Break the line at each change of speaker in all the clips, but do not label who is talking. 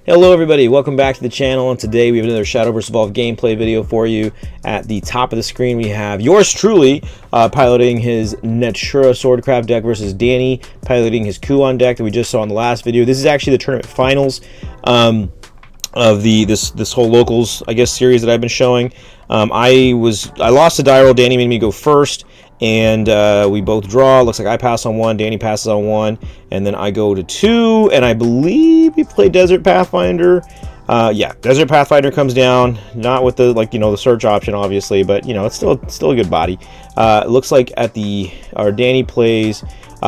Hello everybody, welcome back to the channel, and today we have another Shadowverse Evolved gameplay video for you. At the top of the screen we have yours truly piloting his Natura Swordcraft deck versus Danny piloting his Kuon deck that we just saw in the last video. This is actually the tournament finals of this whole locals, I guess, series that I've been showing. I lost the die roll. Danny made me go first, and we both draw. Looks like I pass on one, Danny passes on one, and then I go to two, and I believe we play Desert Pathfinder. Yeah, Desert Pathfinder comes down, not with the the search option obviously, but it's still a good body. It looks like Danny plays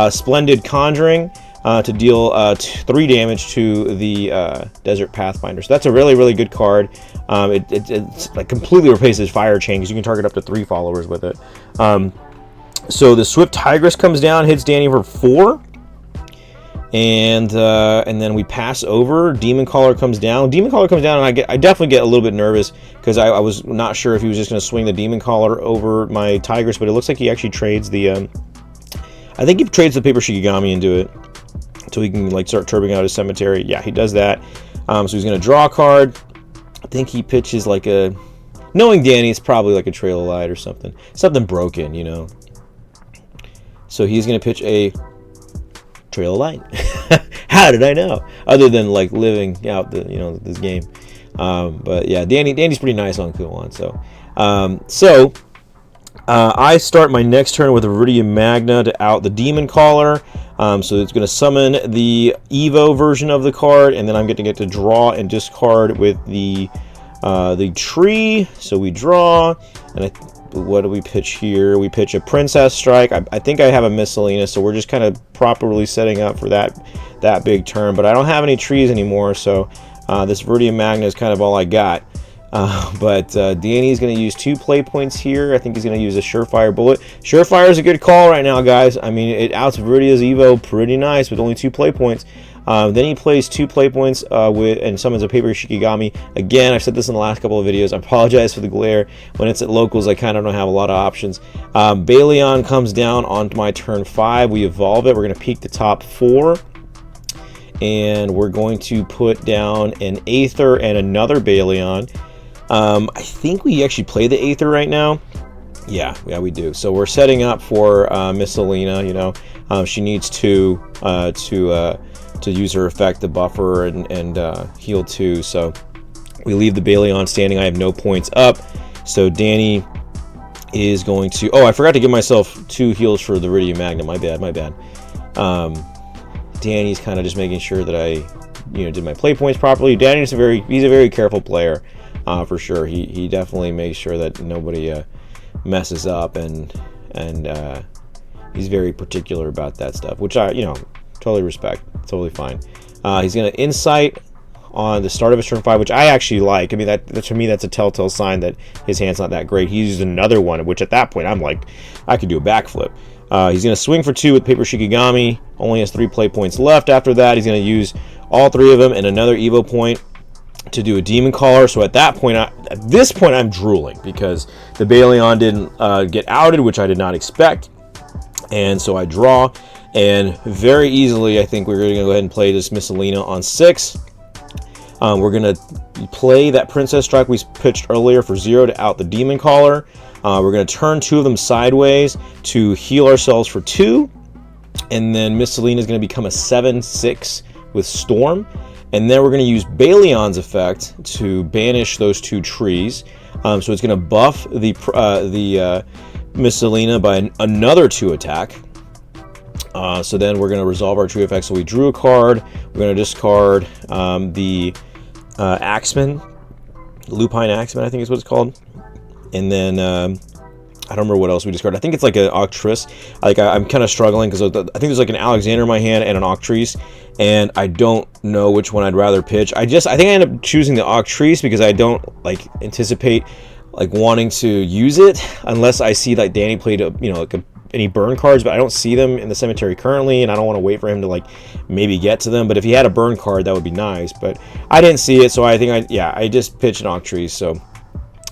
Splendid Conjuring to deal 3 damage to the Desert Pathfinder. So that's a really good card. It's like completely replaces Fire Chain because you can target up to 3 followers with it. So the Swift Tigress comes down, hits Danny for 4, and then we pass over. Demon Caller comes down. Demon Caller comes down, and I definitely get a little bit nervous because I was not sure if he was just going to swing the Demon Caller over my Tigress, but it looks like he actually trades the I think he trades the Paper Shikigami into it, so he can start turbing out his cemetery. Yeah, he does that. So he's going to draw a card. I think he pitches knowing Danny, it's probably like a Trail of Light or something broken, So he's going to pitch a Trail of Light. How did I know? Other than living out this game. But yeah, Danny's pretty nice on Kuon. So I start my next turn with Iridium Magna to out the Demon Caller. So it's going to summon the Evo version of the card, and then I'm going to get to draw and discard with the tree. So we draw, and what do we pitch here? We pitch a Princess Strike. I think I have a Miscellaneous, so we're just kind of properly setting up for that big turn. But I don't have any trees anymore, so this Iridium Magna is kind of all I got. But Danny's going to use 2 play points here. I think he's going to use a Surefire Bullet. Surefire is a good call right now, guys. I mean, it outs Viridia's Evo pretty nice with only 2 play points. Then he plays 2 play points and summons a Paper Shikigami. Again, I've said this in the last couple of videos. I apologize for the glare. When it's at locals, I kind of don't have a lot of options. Baleon comes down on my turn 5. We evolve it. We're going to peek the top 4. And we're going to put down an Aether and another Baleon. I think we actually play the Aether right now. Yeah, we do. So we're setting up for Miss Selena. She needs to use her effect to buffer and heal 2. So we leave the Baleon standing. I have no points up. So Danny is going to... Oh, I forgot to give myself 2 heals for the Iridium Magna. My bad. Danny's kind of just making sure that I did my play points properly. Danny's he's a very careful player. For sure, he definitely makes sure that nobody messes up, and he's very particular about that stuff, which I totally respect. Totally fine. He's gonna Insight on the start of his turn 5, which I actually like. I mean, that to me that's a telltale sign that his hand's not that great. He uses another one, which at that point I'm like, I could do a backflip. He's gonna swing for 2 with Paper Shikigami. Only has 3 play points left. After that, he's gonna use all 3 of them and another Evo point to do a Demon Caller. So at this point I'm drooling because the Baleon didn't get outed, which I did not expect, and so I draw, and very easily I think we're going to go ahead and play this Miss Selena on 6. We're going to play that Princess Strike we pitched earlier for 0 to out the Demon Caller. We're going to turn 2 of them sideways to heal ourselves for 2, and then Miss Selena is going to become a 7/6 with Storm. And then we're going to use Baleon's effect to banish those 2 trees. So it's going to buff the Miss Selena by another 2 attack. So then we're going to resolve our tree effect. So we drew a card. We're going to discard the Axeman, Lupine Axeman, I think is what it's called. And then I don't remember what else we discarded. I think it's like an Octris. I'm kind of struggling because I think there's like an Alexander in my hand and an Octris, and I don't know which one I'd rather pitch. I think I end up choosing the Octris because I don't anticipate wanting to use it unless I see Danny played any burn cards, but I don't see them in the cemetery currently, and I don't want to wait for him to maybe get to them. But if he had a burn card, that would be nice. But I didn't see it, so I think I just pitched an Octris. So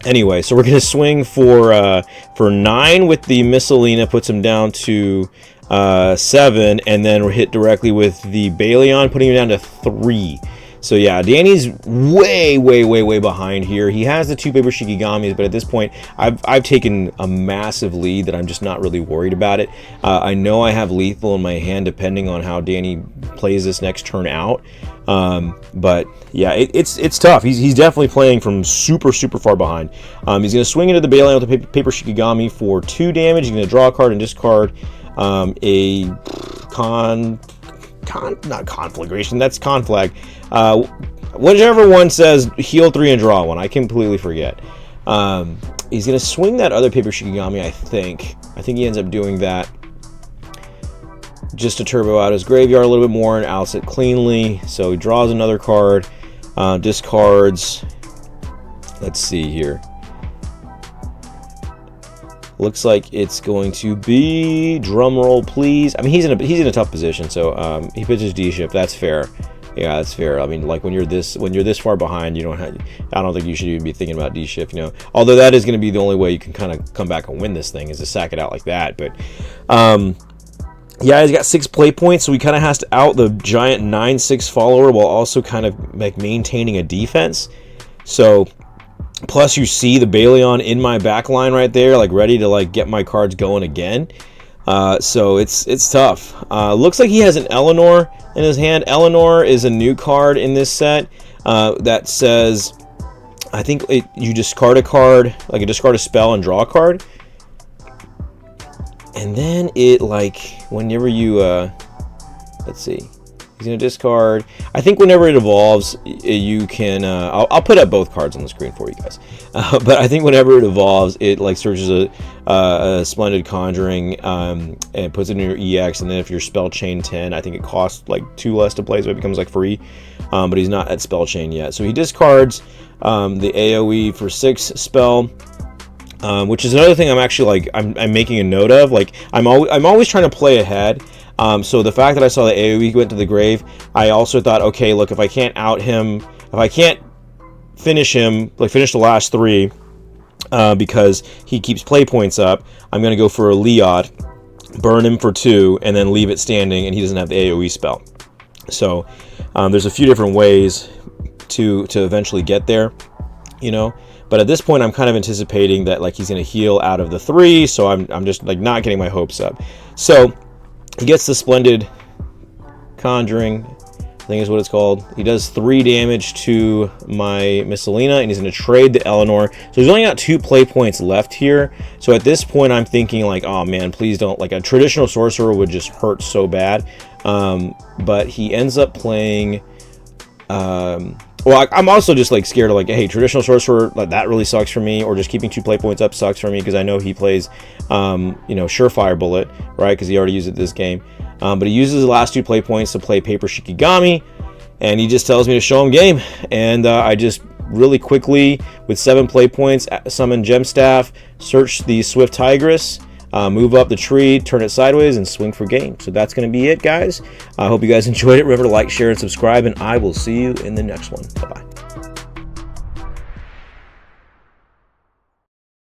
anyway, so we're going to swing for 9 with the Miss Selena, puts him down to 7, and then we're hit directly with the Baleon, putting him down to 3. So yeah, Danny's way behind here. He has the 2 paper Shikigamis, but at this point, I've taken a massive lead that I'm just not really worried about it. I know I have lethal in my hand depending on how Danny plays this next turn out. But yeah, it's tough. He's definitely playing from super far behind. He's going to swing into the Bailion with the paper Shikigami for 2 damage. He's going to draw a card and discard a not conflagration, that's conflag. Whichever one says heal 3 and draw 1, I completely forget. He's gonna swing that other paper Shikigami. I think he ends up doing that just to turbo out his graveyard a little bit more and outs it cleanly. So he draws another card, discards. Let's see here. Looks like it's going to be, drum roll please. I mean, he's in a tough position, so he pitches D-Shift. That's fair. Yeah, that's fair. I mean, like when you're this far behind, I don't think you should even be thinking about D-Shift, you know. Although that is going to be the only way you can kind of come back and win this thing, is to sack it out like that. But yeah, he's got 6 play points, so he kind of has to out the giant 9/6 follower while also kind of like maintaining a defense. So plus you see the Bailion in my back line right there, like ready to like get my cards going again. So it's tough. Looks like he has an Eleanor in his hand. Eleanor is a new card in this set that says, I think you discard a card, like you discard a spell and draw a card. And then it, like, whenever you, let's see. He's going to discard. I think whenever it evolves, you can... I'll put up both cards on the screen for you guys. But I think whenever it evolves, it like searches a Splendid Conjuring and puts it in your EX. And then if you're Spell Chain 10, I think it costs like 2 less to play, so it becomes like free. But he's not at Spell Chain yet. So he discards the AoE for 6 spell. Which is another thing I'm actually like I'm making a note of. Like I'm always trying to play ahead. So the fact that I saw the AoE went to the grave, I also thought, okay, look, if I can't out him, if I can't finish him, like finish the last 3, because he keeps play points up, I'm gonna go for a Leod, burn him for 2, and then leave it standing, and he doesn't have the AoE spell. So there's a few different ways to eventually get there, you know. But at this point, I'm kind of anticipating that like he's gonna heal out of the 3, so I'm just like not getting my hopes up. So he gets the Splendid Conjuring, I think is what it's called. He does 3 damage to my Miscelina, and he's going to trade the Eleanor. So he's only got 2 play points left here. So at this point, I'm thinking like, oh man, please don't. Like a traditional sorcerer would just hurt so bad. But he ends up playing... well, I'm also just like scared of like, hey, traditional sorcerer, like that really sucks for me, or just keeping 2 play points up sucks for me, because I know he plays, you know, Surefire Bullet, right? Because he already used it this game. But he uses the last 2 play points to play Paper Shikigami, and he just tells me to show him game. And I just really quickly, with 7 play points, summon Gemstaff, search the Swift Tigress, move up the tree, turn it sideways, and swing for game. So that's going to be it, guys. I hope you guys enjoyed it. Remember to like, share, and subscribe, and I will see you in the next one. Bye-bye.